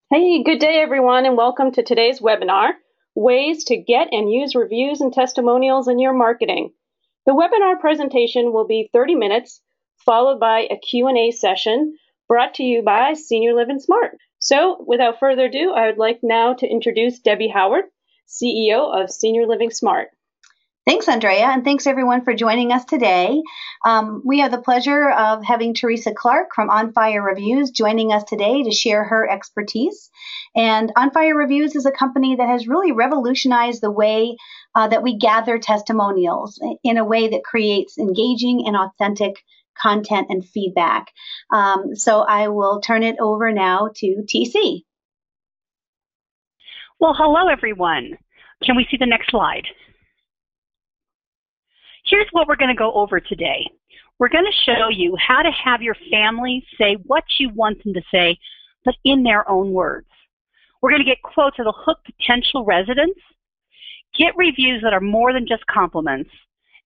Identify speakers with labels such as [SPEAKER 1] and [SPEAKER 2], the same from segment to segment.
[SPEAKER 1] Hey, good day, everyone, and welcome to today's webinar, Ways to Get and Use Reviews and Testimonials in Your Marketing. The webinar presentation will be 30 minutes, followed by a Q&A session brought to you by Senior Living Smart. So, without further ado, I would like now to introduce Debbie Howard, CEO of Senior Living Smart.
[SPEAKER 2] Thanks, Andrea, and thanks everyone for joining us today. We have the pleasure of having Teresa Clark from On Fire Reviews joining us today to share her expertise. And On Fire Reviews is a company that has really revolutionized the way that we gather testimonials in a way that creates engaging and authentic content and feedback. So I will turn it over now to TC.
[SPEAKER 3] Well, hello, everyone. Can we see the next slide? Here's what we're going to go over today. We're going to show you how to have your family say what you want them to say, but in their own words. We're going to get quotes that will hook potential residents, get reviews that are more than just compliments,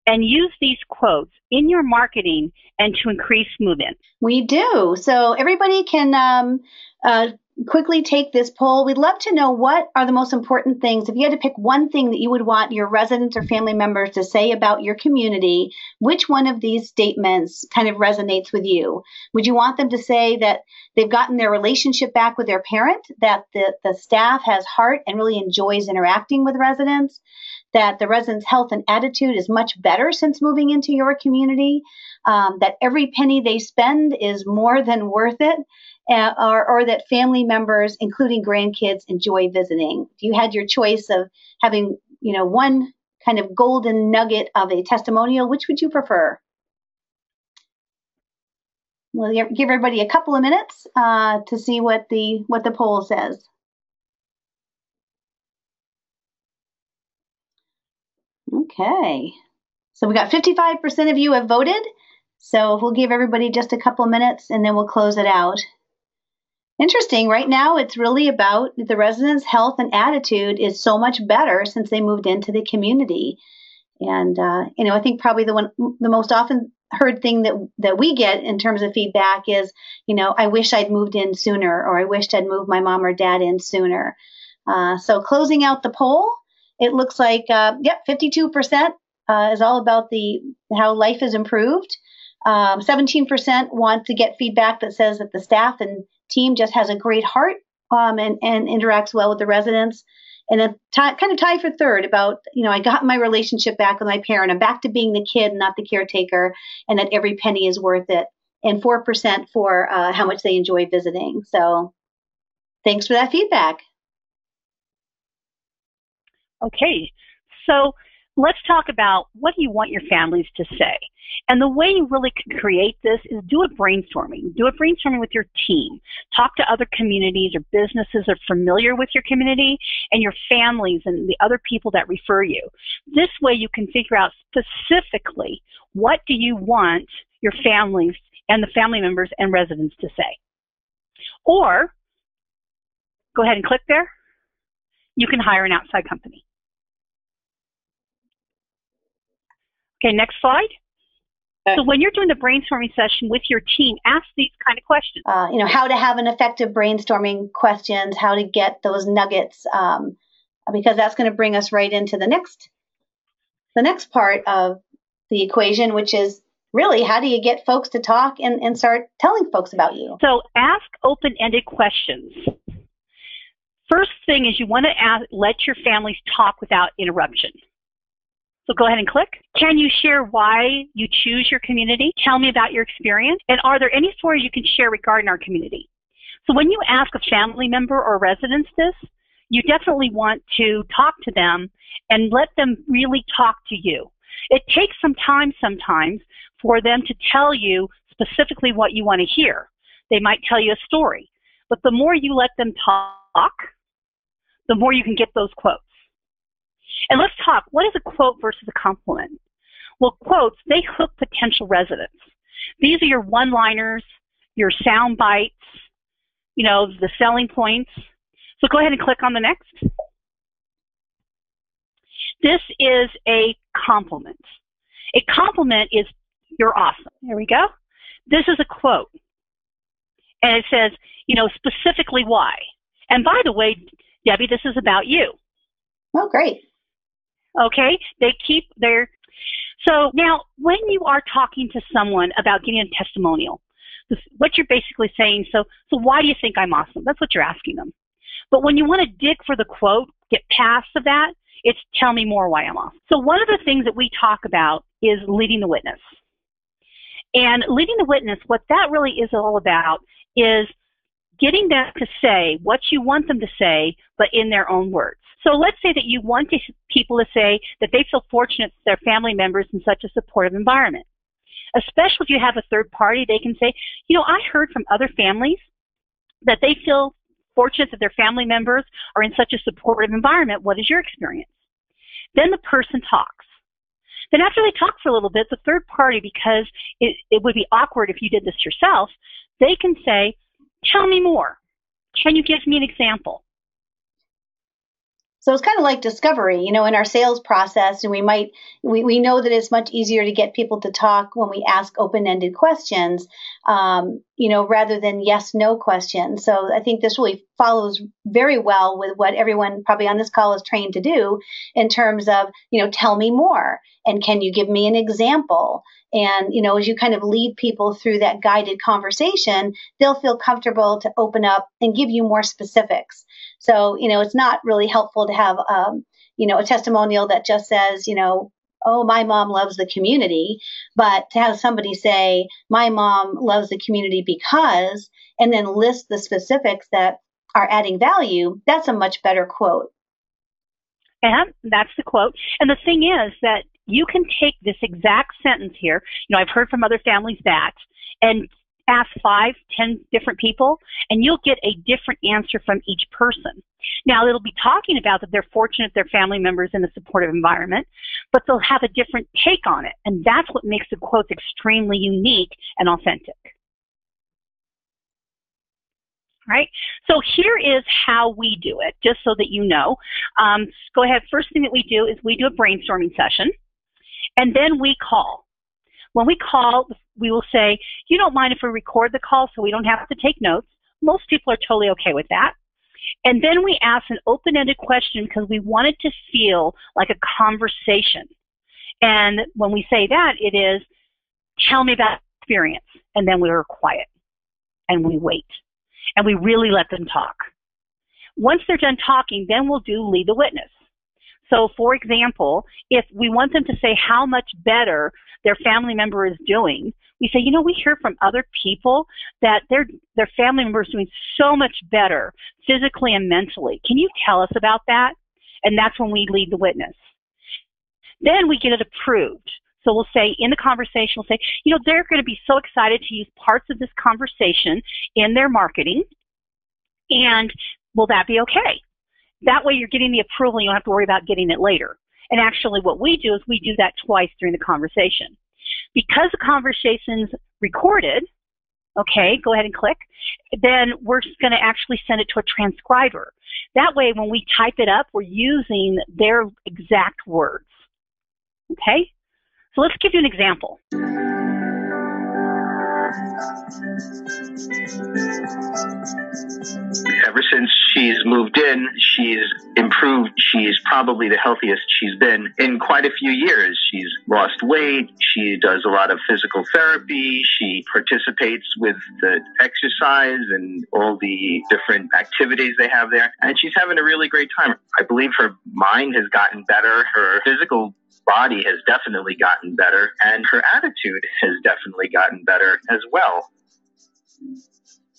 [SPEAKER 3] and use these quotes in your marketing and to increase move-in.
[SPEAKER 2] We do. So everybody can quickly take this poll. We'd love to know what are the most important things. If you had to pick one thing that you would want your residents or family members to say about your community, which one of these statements kind of resonates with you? Would you want them to say that they've gotten their relationship back with their parent, that the staff has heart and really enjoys interacting with residents, that the residents' health and attitude is much better since moving into your community, that every penny they spend is more than worth it, or that family members, including grandkids, enjoy visiting? If you had your choice of having, one kind of golden nugget of a testimonial, which would you prefer? We'll give everybody a couple of minutes to see what the poll says. Okay, so we got 55% of you have voted. So we'll give everybody just a couple of minutes and then we'll close it out. Interesting. Right now, it's really about the residents' health and attitude is so much better since they moved into the community. And, I think probably the most often heard thing that we get in terms of feedback is, I wish I'd moved in sooner, or I wished I'd moved my mom or dad in sooner. So closing out the poll, it looks like, 52% is all about how life has improved. 17% want to get feedback that says that the staff and team just has a great heart and interacts well with the residents. And then kind of tied for third about, I got my relationship back with my parent. I'm back to being the kid, not the caretaker, and that every penny is worth it. And 4% for how much they enjoy visiting. So thanks for that feedback.
[SPEAKER 3] Okay, so let's talk about what do you want your families to say. And the way you really can create this is do a brainstorming. Do a brainstorming with your team. Talk to other communities or businesses that are familiar with your community and your families and the other people that refer you. This way you can figure out specifically what do you want your families and the family members and residents to say. Or, go ahead and click there. You can hire an outside company. Okay, next slide. So when you're doing the brainstorming session with your team, ask these kind of questions.
[SPEAKER 2] How to have an effective brainstorming questions, how to get those nuggets, because that's going to bring us right into the next part of the equation, which is really how do you get folks to talk and start telling folks about you?
[SPEAKER 3] So ask open-ended questions. First thing is you want to let your families talk without interruption. So go ahead and click. Can you share why you choose your community? Tell me about your experience. And are there any stories you can share regarding our community? So when you ask a family member or resident this, you definitely want to talk to them and let them really talk to you. It takes some time sometimes for them to tell you specifically what you want to hear. They might tell you a story. But the more you let them talk, the more you can get those quotes. And let's talk, what is a quote versus a compliment? Well, quotes, they hook potential residents. These are your one-liners, your sound bites, the selling points. So go ahead and click on the next. This is a compliment. A compliment is, you're awesome. There we go. This is a quote. And it says, specifically why. And by the way, Debbie, this is about you.
[SPEAKER 2] Oh, great.
[SPEAKER 3] Okay? They keep their... So now, when you are talking to someone about getting a testimonial, what you're basically saying, so why do you think I'm awesome? That's what you're asking them. But when you want to dig for the quote, get past of that, it's tell me more why I'm awesome. So one of the things that we talk about is leading the witness. And leading the witness, what that really is all about is getting them to say what you want them to say, but in their own words. So let's say that you want people to say that they feel fortunate that their family members in such a supportive environment. Especially if you have a third party, they can say, you know, I heard from other families that they feel fortunate that their family members are in such a supportive environment. What is your experience? Then the person talks. Then after they talk for a little bit, the third party, because it would be awkward if you did this yourself, they can say, tell me more. Can you give me an example?
[SPEAKER 2] So it's kind of like discovery, in our sales process, and we know that it's much easier to get people to talk when we ask open-ended questions, rather than yes/no questions. So I think this really follows very well with what everyone probably on this call is trained to do in terms of, tell me more, and can you give me an example? And, as you kind of lead people through that guided conversation, they'll feel comfortable to open up and give you more specifics. So, it's not really helpful to have, a testimonial that just says, oh, my mom loves the community, but to have somebody say, my mom loves the community because, and then list the specifics that are adding value, that's a much better quote.
[SPEAKER 3] And that's the quote. And the thing is that you can take this exact sentence here. I've heard from other families that, and ask 5, 10 different people, and you'll get a different answer from each person. Now, it'll be talking about that they're fortunate their family members in a supportive environment, but they'll have a different take on it. And that's what makes the quotes extremely unique and authentic. Right? So here is how we do it, just so that you know. Go ahead. First thing that we do is we do a brainstorming session, and then we call. When we call, we will say, you don't mind if we record the call so we don't have to take notes. Most people are totally okay with that. And then we ask an open-ended question because we want it to feel like a conversation. And when we say that, it is, tell me about experience. And then we are quiet and we wait. And we really let them talk. Once they're done talking, then we'll do lead the witness. So, for example, if we want them to say how much better their family member is doing, we say, we hear from other people that their family member is doing so much better physically and mentally. Can you tell us about that? And that's when we lead the witness. Then we get it approved. So we'll say in the conversation, we'll say, they're going to be so excited to use parts of this conversation in their marketing. And will that be okay? That way you're getting the approval. You don't have to worry about getting it later. And actually what we do is we do that twice during the conversation. Because the conversation's recorded, okay, go ahead and click, then we're just going to actually send it to a transcriber. That way when we type it up, we're using their exact words. Okay? So let's give you an example.
[SPEAKER 4] Ever since she's moved in, she's improved. She's probably the healthiest she's been in quite a few years. She's lost weight. She does a lot of physical therapy. She participates with the exercise and all the different activities they have there. And she's having a really great time. I believe her mind has gotten better. Her physical body has definitely gotten better. And her attitude has definitely gotten better as well.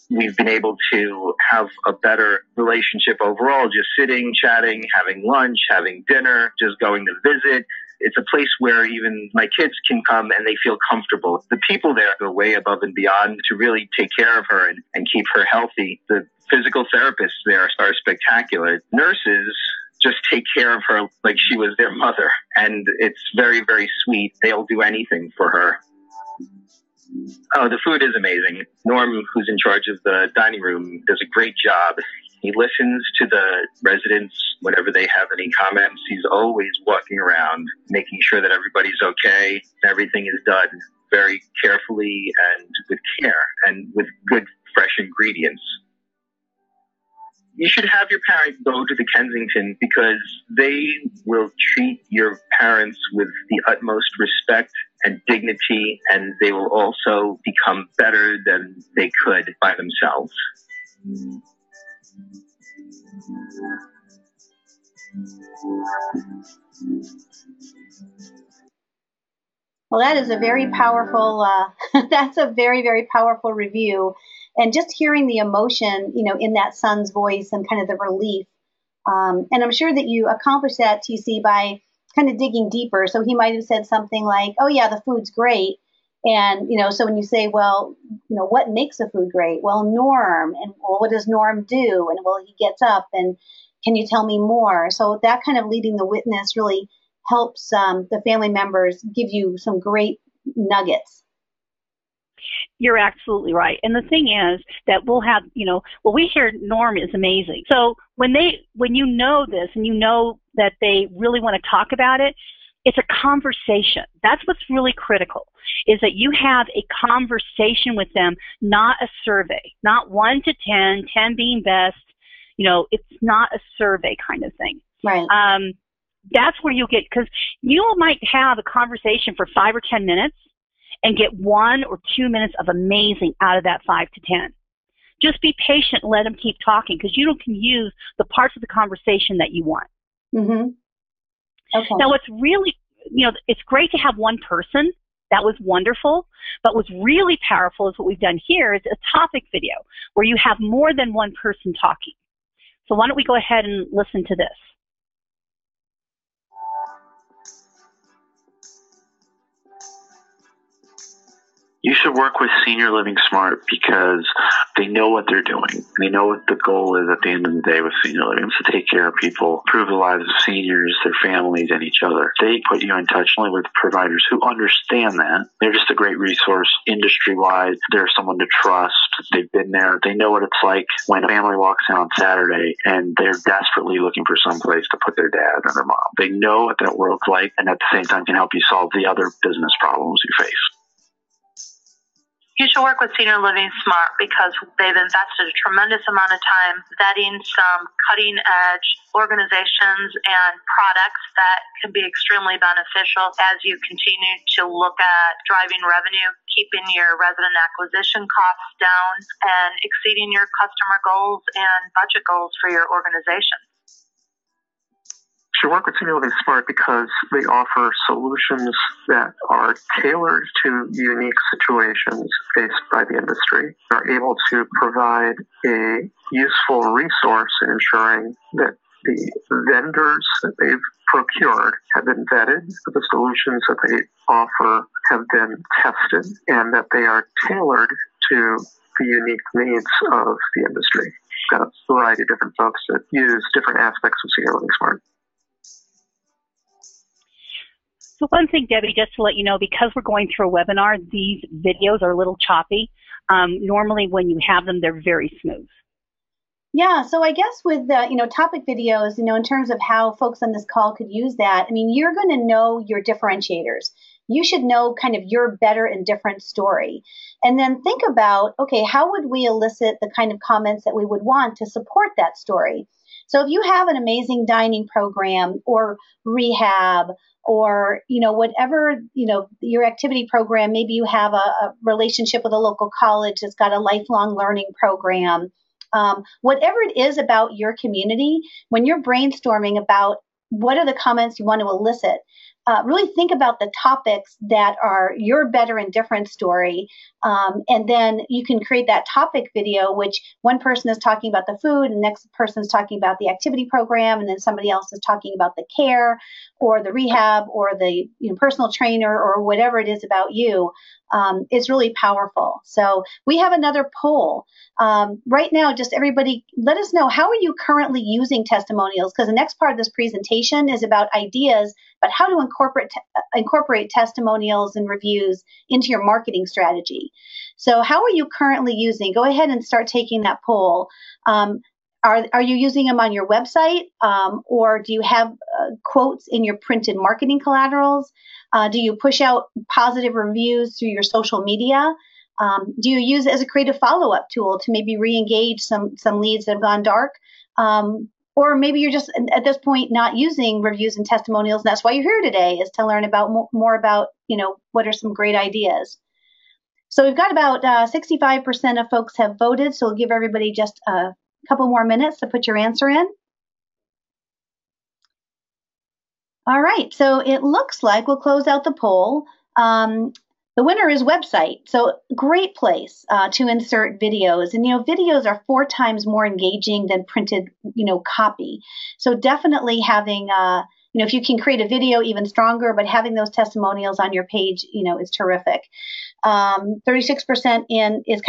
[SPEAKER 4] We've been able to have a better relationship overall, just sitting, chatting, having lunch, having dinner, just going to visit. It's a place where even my kids can come and they feel comfortable. The people there go way above and beyond to really take care of her and keep her healthy. The physical therapists there are spectacular. Nurses just take care of her like she was their mother. And it's very, very sweet. They'll do anything for her. Oh, the food is amazing. Norm, who's in charge of the dining room, does a great job. He listens to the residents whenever they have any comments. He's always walking around, making sure that everybody's okay. Everything is done very carefully and with care and with good, fresh ingredients. You should have your parents go to the Kensington because they will treat your parents with the utmost respect and dignity, and they will also become better than they could by themselves.
[SPEAKER 2] Well, that is a very powerful, that's a very, very powerful review. And just hearing the emotion, in that son's voice and kind of the relief. And I'm sure that you accomplished that, TC, by kind of digging deeper. So he might have said something like, oh, yeah, the food's great. And, so when you say, well, what makes a food great? Well, Norm. And, well, what does Norm do? And, well, he gets up. And can you tell me more? So that kind of leading the witness really helps the family members give you some great nuggets.
[SPEAKER 3] You're absolutely right. And the thing is that we'll have, we hear Norm is amazing. So when you know this and you know that they really want to talk about it, it's a conversation. That's what's really critical, is that you have a conversation with them, not a survey, not 1 to 10, 10 being best. It's not a survey kind of thing.
[SPEAKER 2] Right.
[SPEAKER 3] That's where you'll get, because you might have a conversation for 5 or 10 minutes and get 1 or 2 minutes of amazing out of that 5 to 10. Just be patient and let them keep talking, because you can use the parts of the conversation that you want.
[SPEAKER 2] Mm-hmm. Okay.
[SPEAKER 3] Now, what's really, it's great to have one person. That was wonderful. But what's really powerful is what we've done here is a topic video where you have more than one person talking. So why don't we go ahead and listen to this?
[SPEAKER 5] You should work with Senior Living Smart because they know what they're doing. They know what the goal is at the end of the day with Senior Living, is to take care of people, improve the lives of seniors, their families, and each other. They put you in touch only with providers who understand that. They're just a great resource industry-wide. They're someone to trust. They've been there. They know what it's like when a family walks in on Saturday and they're desperately looking for some place to put their dad or their mom. They know what that world's like, and at the same time can help you solve the other business problems you face.
[SPEAKER 6] You should work with Senior Living Smart because they've invested a tremendous amount of time vetting some cutting-edge organizations and products that can be extremely beneficial as you continue to look at driving revenue, keeping your resident acquisition costs down, and exceeding your customer goals and budget goals for your organization.
[SPEAKER 7] You should work with Senior Living Smart because they offer solutions that are tailored to unique situations faced by the industry. They're able to provide a useful resource in ensuring that the vendors that they've procured have been vetted, that the solutions that they offer have been tested, and that they are tailored to the unique needs of the industry. Got a variety of different folks that use different aspects of Senior Living Smart.
[SPEAKER 3] So one thing, Debbie, just to let you know, because we're going through a webinar, these videos are a little choppy. Normally when you have them, they're very smooth.
[SPEAKER 2] Yeah, so I guess with topic videos, in terms of how folks on this call could use that, you're going to know your differentiators. You should know kind of your better and different story. And then think about, okay, how would we elicit the kind of comments that we would want to support that story? So if you have an amazing dining program or rehab or, whatever, your activity program, maybe you have a relationship with a local college that's got a lifelong learning program. Whatever it is about your community, when you're brainstorming about what are the comments you want to elicit, really think about the topics that are your better and different story. And then you can create that topic video, which one person is talking about the food and the next person is talking about the activity program. And then somebody else is talking about the care or the rehab or the personal trainer or whatever it is about you. Is really powerful. So we have another poll. Right now, just everybody, let us know, how are you currently using testimonials? Because the next part of this presentation is about ideas about how to incorporate testimonials and reviews into your marketing strategy. So how are you currently using? Go ahead and start taking that poll. Are you using them on your website, or do you have quotes in your printed marketing collaterals? Do you push out positive reviews through your social media? Do you use it as a creative follow-up tool to maybe re-engage some leads that have gone dark? Or maybe you're just at this point not using reviews and testimonials. And that's why you're here today, is to learn about more about, what are some great ideas. So we've got about 65% of folks have voted. So we'll give everybody just a couple more minutes to put your answer in. All right. So it looks like we'll close out the poll. The winner is website. So great place to insert videos. And, videos are 4 times more engaging than printed, copy. So definitely having, if you can create a video, even stronger, but having those testimonials on your page, is terrific. 36% is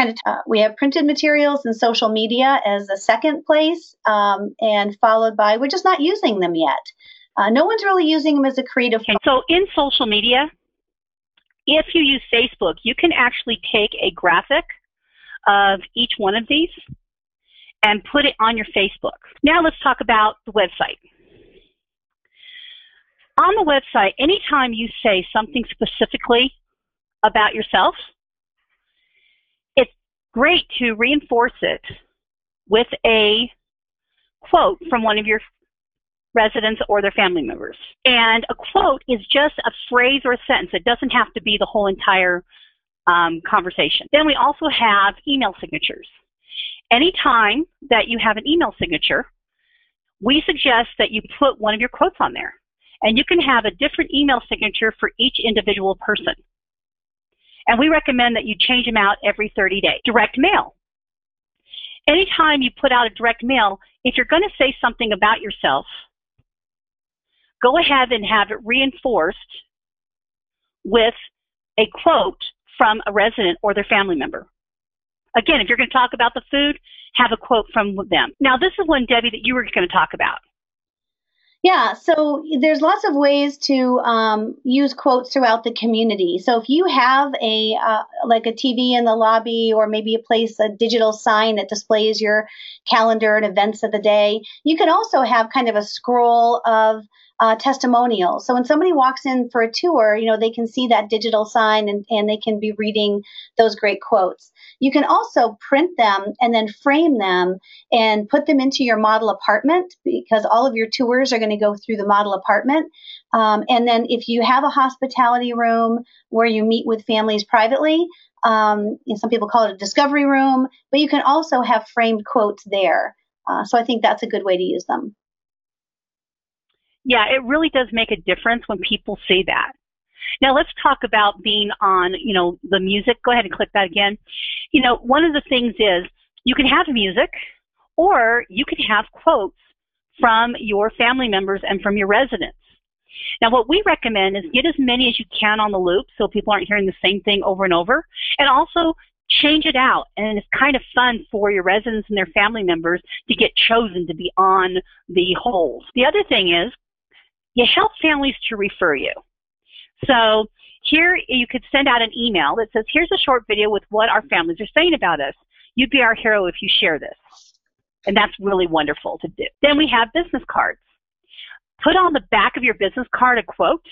[SPEAKER 2] we have printed materials and social media as a second place, and followed by, we're just not using them yet. No one's really using them as a creative.
[SPEAKER 3] Okay, so in social media, if you use Facebook, you can actually take a graphic of each one of these and put it on your Facebook. Now let's talk about the website. On the website, anytime you say something specifically about yourself, it's great to reinforce it with a quote from one of your residents or their family members. And a quote is just a phrase or a sentence. It doesn't have to be the whole entire conversation. Then we also have email signatures. Anytime that you have an email signature, we suggest that you put one of your quotes on there. And you can have a different email signature for each individual person. And we recommend that you change them out every 30 days. Direct mail. Anytime you put out a direct mail, if you're going to say something about yourself, go ahead and have it reinforced with a quote from a resident or their family member. Again, if you're going to talk about the food, have a quote from them. Now, this is one, Debbie, that you were going to talk about.
[SPEAKER 2] Yeah, so there's lots of ways to use quotes throughout the community. So if you have like a TV in the lobby, or maybe a digital sign that displays your calendar and events of the day, you can also have kind of a scroll of testimonials. So when somebody walks in for a tour, they can see that digital sign and they can be reading those great quotes. You can also print them and then frame them and put them into your model apartment, because all of your tours are going to go through the model apartment. And then if you have a hospitality room where you meet with families privately, some people call it a discovery room, but you can also have framed quotes there. So I think that's a good way to use them.
[SPEAKER 3] Yeah, it really does make a difference when people see that. Now let's talk about being on, the music. Go ahead and click that again. One of the things is you can have music, or you can have quotes from your family members and from your residents. Now what we recommend is get as many as you can on the loop so people aren't hearing the same thing over and over, and also change it out. And it's kind of fun for your residents and their family members to get chosen to be on the whole. The other thing is, you help families to refer you. So here you could send out an email that says, here's a short video with what our families are saying about us. You'd be our hero if you share this. And that's really wonderful to do. Then we have business cards. Put on the back of your business card a quote.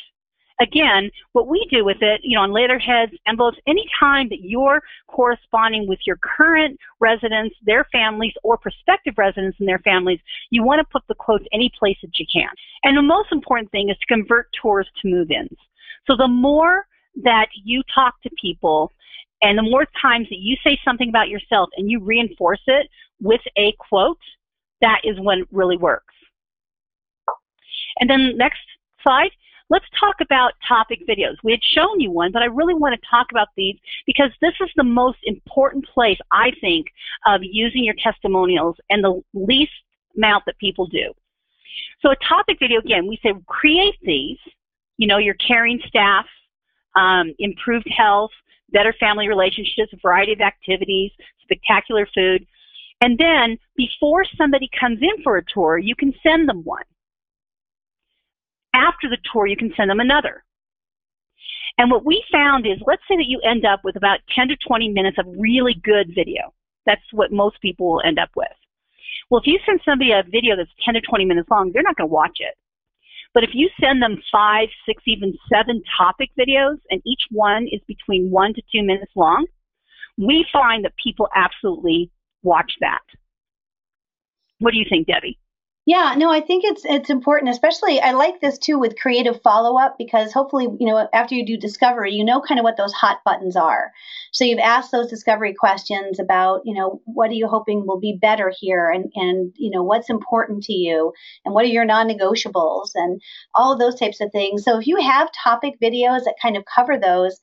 [SPEAKER 3] Again, what we do with it, on letterheads, envelopes, anytime that you're corresponding with your current residents, their families, or prospective residents and their families, you want to put the quotes any place that you can. And the most important thing is to convert tours to move-ins. So the more that you talk to people and the more times that you say something about yourself and you reinforce it with a quote, that is when it really works. And then next slide. Let's talk about topic videos. We had shown you one, but I really want to talk about these because this is the most important place, I think, of using your testimonials and the least amount that people do. So a topic video, again, we say create these, your caring staff, improved health, better family relationships, a variety of activities, spectacular food. And then before somebody comes in for a tour, you can send them one. After the tour, you can send them another. And what we found is, let's say that you end up with about 10 to 20 minutes of really good video. That's what most people will end up with. Well, if you send somebody a video that's 10 to 20 minutes long, they're not going to watch it. But if you send them 5, 6, even 7 topic videos, and each one is between 1 to 2 minutes long, we find that people absolutely watch that. What do you think, Debbie?
[SPEAKER 2] Yeah, no, I think it's important, especially I like this too with creative follow-up because hopefully, after you do discovery, you know kind of what those hot buttons are. So you've asked those discovery questions about, what are you hoping will be better here and what's important to you and what are your non-negotiables and all of those types of things. So if you have topic videos that kind of cover those,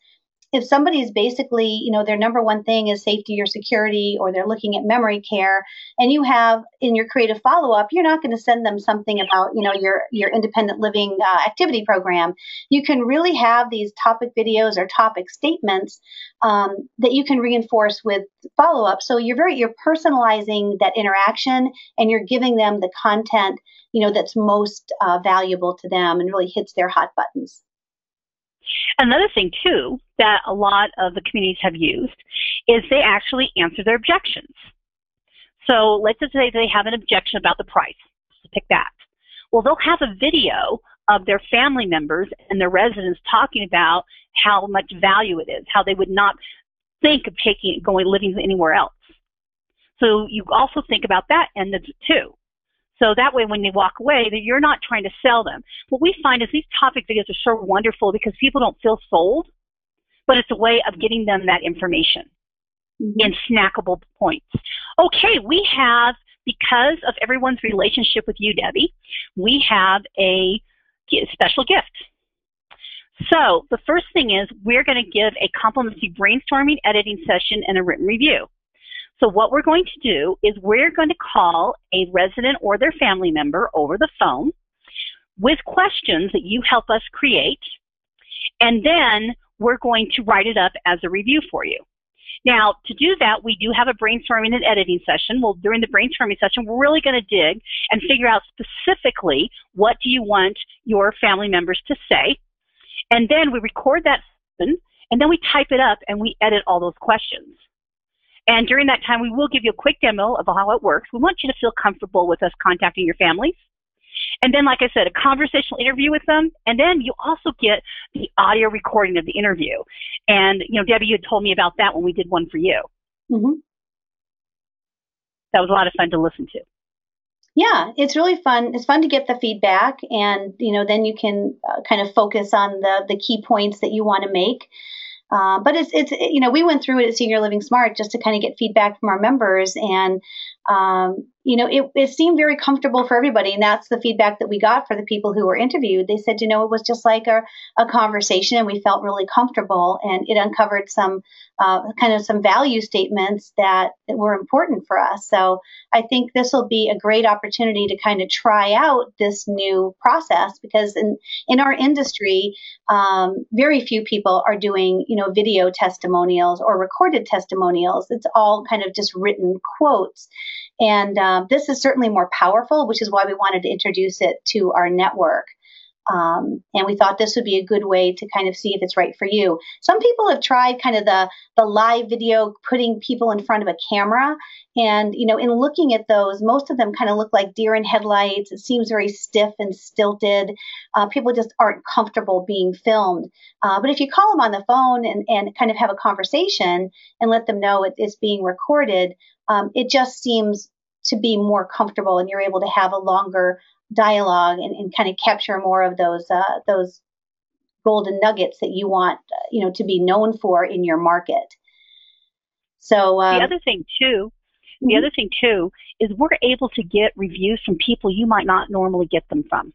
[SPEAKER 2] if somebody's basically, their number one thing is safety or security, or they're looking at memory care, and you have in your creative follow-up, you're not going to send them something about, your independent living activity program. You can really have these topic videos or topic statements that you can reinforce with follow-up. So you're personalizing that interaction, and you're giving them the content, that's most valuable to them and really hits their hot buttons.
[SPEAKER 3] Another thing, too, that a lot of the communities have used is they actually answer their objections. So let's just say they have an objection about the price. Let's pick that. Well, they'll have a video of their family members and their residents talking about how much value it is, how they would not think of living anywhere else. So you also think about that end of it, too. So that way, when they walk away, that you're not trying to sell them. What we find is these topic videos are so wonderful because people don't feel sold, but it's a way of getting them that information in snackable points. Okay, we have, because of everyone's relationship with you, Debbie, we have a special gift. So the first thing is we're going to give a complimentary brainstorming, editing session, and a written review. So what we're going to do is we're going to call a resident or their family member over the phone with questions that you help us create, and then we're going to write it up as a review for you. Now, to do that, we do have a brainstorming and editing session. Well, during the brainstorming session, we're really going to dig and figure out specifically what do you want your family members to say, and then we record that session, and then we type it up and we edit all those questions. And during that time, we will give you a quick demo of how it works. We want you to feel comfortable with us contacting your families. And then, like I said, a conversational interview with them. And then you also get the audio recording of the interview. And, Debbie, you had told me about that when we did one for you.
[SPEAKER 2] Mm-hmm.
[SPEAKER 3] That was a lot of fun to listen to.
[SPEAKER 2] Yeah, it's really fun. It's fun to get the feedback. And, then you can kind of focus on the key points that you want to make. But it's we went through it at Senior Living Smart just to kind of get feedback from our members, and it seemed very comfortable for everybody, and that's the feedback that we got for the people who were interviewed. They said, it was just like a conversation, and we felt really comfortable, and it uncovered some some value statements that were important for us. So I think this will be a great opportunity to kind of try out this new process, because in our industry, very few people are doing, video testimonials or recorded testimonials. It's all kind of just written quotes. And this is certainly more powerful, which is why we wanted to introduce it to our network. And we thought this would be a good way to kind of see if it's right for you. Some people have tried kind of the live video, putting people in front of a camera. And, in looking at those, most of them kind of look like deer in headlights. It seems very stiff and stilted. People just aren't comfortable being filmed. But if you call them on the phone and kind of have a conversation and let them know it's being recorded, it just seems to be more comfortable, and you're able to have a longer dialogue and kind of capture more of those golden nuggets that you want, to be known for in your market. So
[SPEAKER 3] the other thing too is we're able to get reviews from people you might not normally get them from.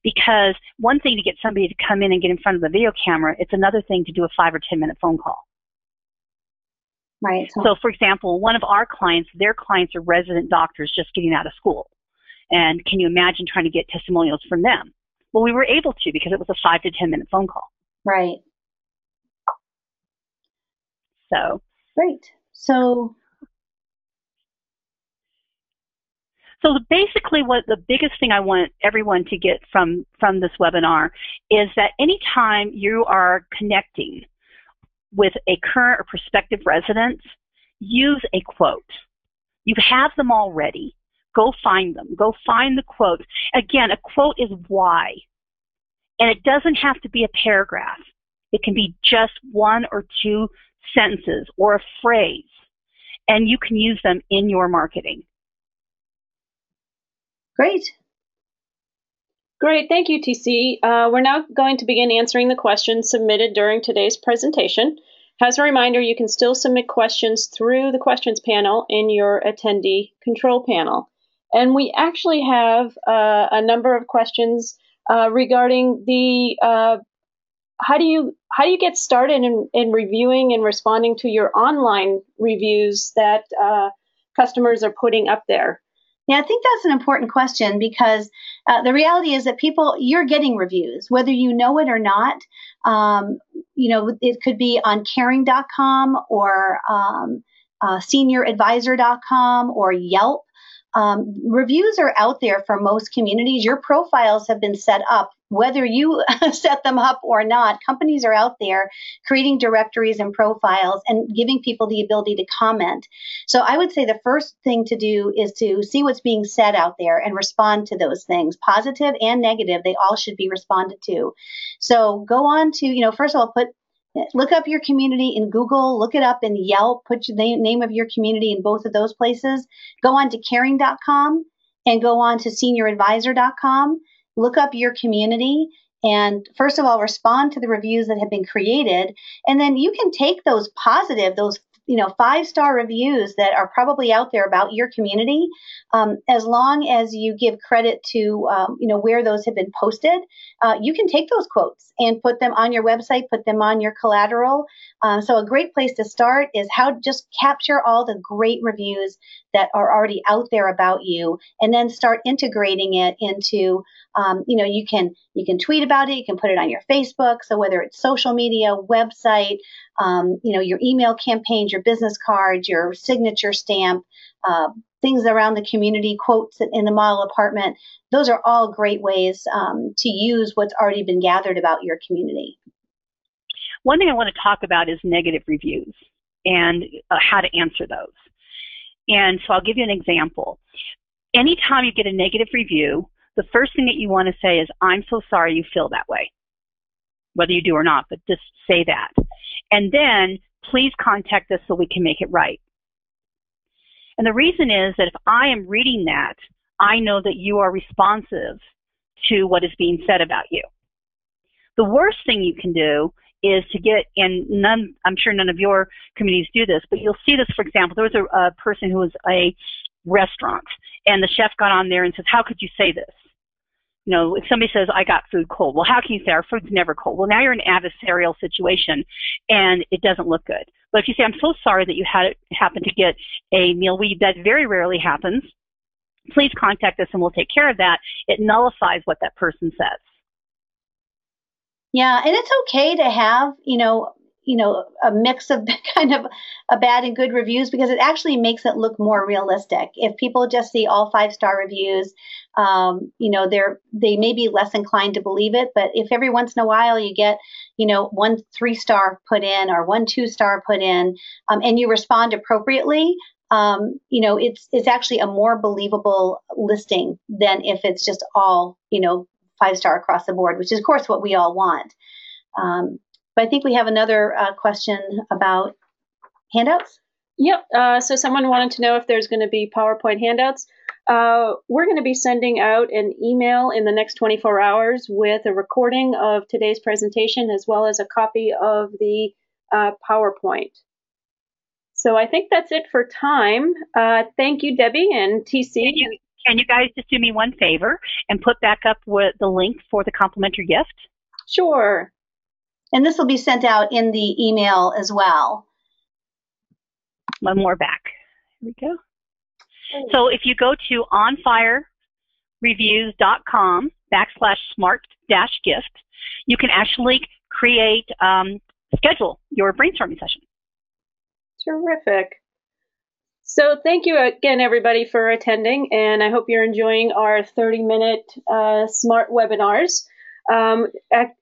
[SPEAKER 3] Because one thing to get somebody to come in and get in front of the video camera, it's another thing to do a 5 or 10 minute phone call.
[SPEAKER 2] Right.
[SPEAKER 3] So, for example, one of our clients, their clients are resident doctors just getting out of school. And can you imagine trying to get testimonials from them? Well, we were able to, because it was a 5 to 10 minute phone call.
[SPEAKER 2] Right.
[SPEAKER 3] So.
[SPEAKER 2] Great. So
[SPEAKER 3] basically, what the biggest thing I want everyone to get from this webinar is that anytime you are connecting with a current or prospective resident, use a quote. You have them already. Go find them. Go find the quote. Again, a quote is why. And it doesn't have to be a paragraph. It can be just 1 or 2 sentences or a phrase. And you can use them in your marketing.
[SPEAKER 2] Great.
[SPEAKER 1] Great. Thank you, TC. We're now going to begin answering the questions submitted during today's presentation. As a reminder, you can still submit questions through the questions panel in your attendee control panel. And we actually have a number of questions regarding the how do you get started in reviewing and responding to your online reviews that customers are putting up there?
[SPEAKER 2] Yeah, I think that's an important question because the reality is that you're getting reviews, whether you know it or not. It could be on caring.com or senioradvisor.com or Yelp. Reviews are out there for most communities. Your profiles have been set up, whether you set them up or not. Companies are out there creating directories and profiles and giving people the ability to comment. So I would say the first thing to do is to see what's being said out there and respond to those things, positive and negative. They all should be responded to. So go on to, first of all, look up your community in Google, look it up in Yelp, put the name of your community in both of those places. Go on to caring.com and go on to senioradvisor.com. Look up your community and first of all, respond to the reviews that have been created. And then you can take those positive, those 5-star reviews that are probably out there about your community, as long as you give credit to, where those have been posted, you can take those quotes and put them on your website, put them on your collateral. So a great place to start is how just capture all the great reviews that are already out there about you, and then start integrating it into, you can tweet about it, you can put it on your Facebook. So whether it's social media, website, your email campaigns, your business cards, your signature stamp, things around the community, quotes in the model apartment. Those are all great ways to use what's already been gathered about your community.
[SPEAKER 3] One thing I want to talk about is negative reviews and how to answer those. And so I'll give you an example. Anytime you get a negative review, the first thing that you want to say is, I'm so sorry you feel that way. Whether you do or not, but just say that. And then please contact us so we can make it right. And the reason is that if I am reading that, I know that you are responsive to what is being said about you. The worst thing you can do is to get, I'm sure none of your communities do this, but you'll see this, for example, there was a person who was a restaurant, and the chef got on there and says, how could you say this? If somebody says, I got food cold, well, how can you say our food's never cold? Well, now you're in an adversarial situation, and it doesn't look good. But if you say, I'm so sorry that you happened to get a meal, that very rarely happens. Please contact us, and we'll take care of that. It nullifies what that person says.
[SPEAKER 2] Yeah, and it's okay to have, a mix of kind of a bad and good reviews, because it actually makes it look more realistic. If people just see all 5-star reviews, they may be less inclined to believe it. But if every once in a while you get, 1 3-star put in or 1 2-star put in, and you respond appropriately, it's actually a more believable listing than if it's just all, 5-star across the board, which is, of course, what we all want. But I think we have another question about handouts.
[SPEAKER 1] Yep. So someone wanted to know if there's going to be PowerPoint handouts. We're going to be sending out an email in the next 24 hours with a recording of today's presentation as well as a copy of the PowerPoint. So I think that's it for time. Thank you, Debbie and TC.
[SPEAKER 3] Can you guys just do me one favor and put back up with the link for the complimentary gift?
[SPEAKER 1] Sure.
[SPEAKER 2] And this will be sent out in the email as well.
[SPEAKER 3] One more back. Here we go. So if you go to onfirereviews.com/smart-gift, you can actually schedule your brainstorming session.
[SPEAKER 1] Terrific. So thank you again, everybody, for attending, and I hope you're enjoying our 30-minute SMART webinars.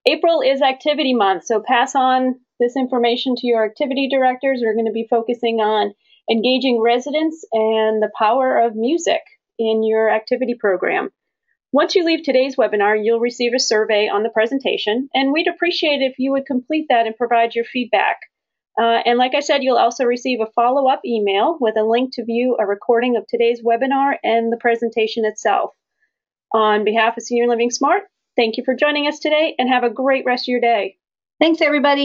[SPEAKER 1] April is activity month, so pass on this information to your activity directors. We're going to be focusing on engaging residents and the power of music in your activity program. Once you leave today's webinar, you'll receive a survey on the presentation, and we'd appreciate if you would complete that and provide your feedback. And like I said, you'll also receive a follow-up email with a link to view a recording of today's webinar and the presentation itself. On behalf of Senior Living Smart, thank you for joining us today and have a great rest of your day.
[SPEAKER 2] Thanks, everybody.